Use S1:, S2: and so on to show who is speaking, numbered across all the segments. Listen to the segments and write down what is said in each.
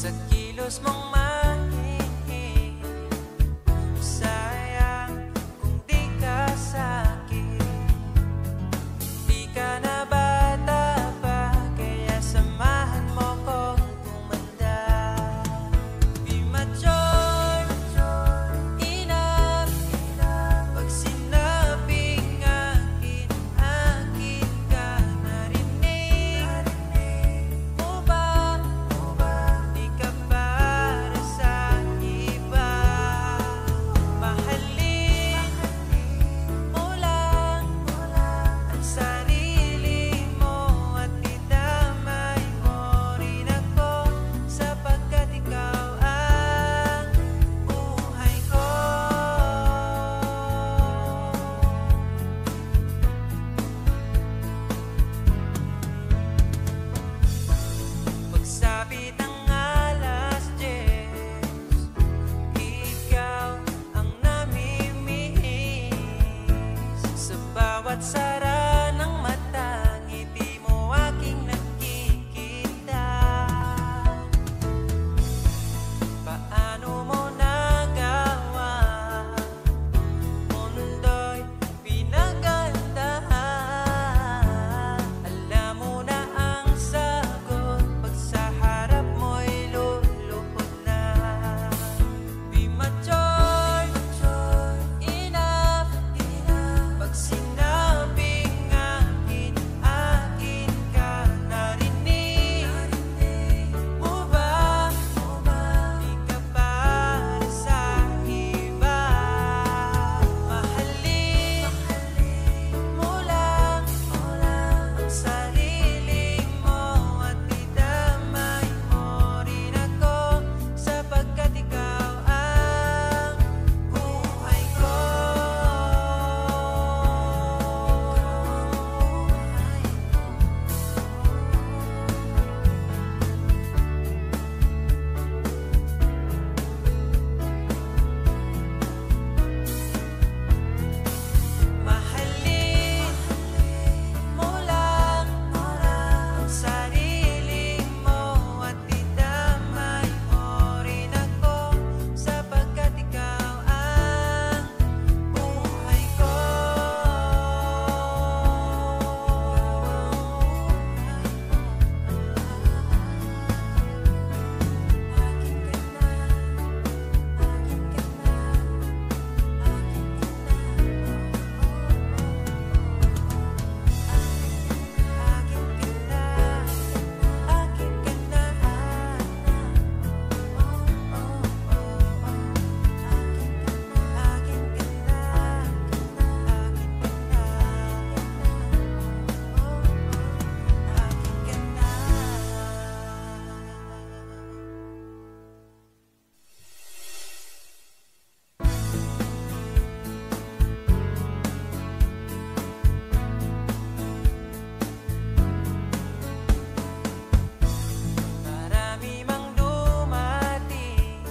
S1: Sa kilos mong mahihim, sayang kung di ka sa'kin. Di ka na bata pa, kaya samahan mo kong tumanda. Di mature enough pag sinabing akin, akin ka. Narinig mo ba? Di ka para sa iba. Mahalin mo lang ang sarili mo at idamay mo rin ako, sapagkat ikaw ang buhay ko. Pagsapit ng alas 10, ikaw ang namimiss. Sa bawat sara ng mata, ngiti mo aking nakikita. Paano mo nagawa? Mundo'y pinagandahan. Alam mo na ang sagot pag sa harap mo'y luluhod na. Di mature enough pag sinabing akin, akin ka. Narinig mo ba? Di ka para sa iba. Mahalin mo lang ang sarili mo at idamay mo rin ako, sapagkat ikaw ang buhay ko. Mahalin mo lang ang sarili mo at idamay mo rin ako, sapagkat ikaw ang buhay ko. Marami mang dumating,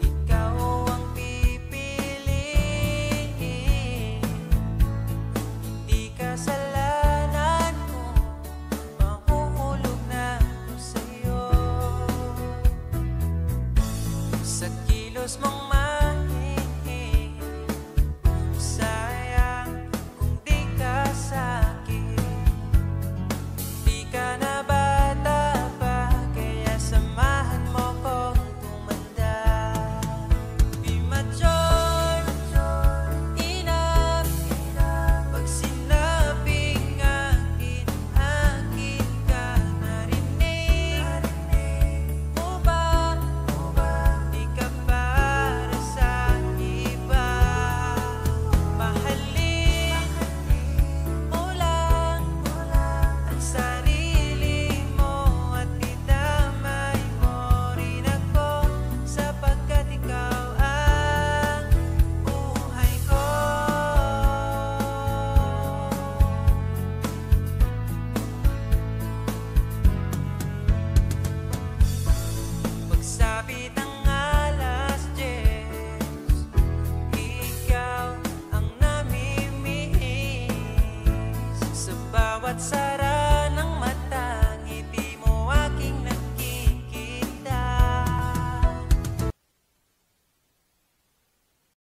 S1: ikaw ang pipiliin. Hindi kasalanan mo, mahuhulog na ako sa'yo. Sa kilos mong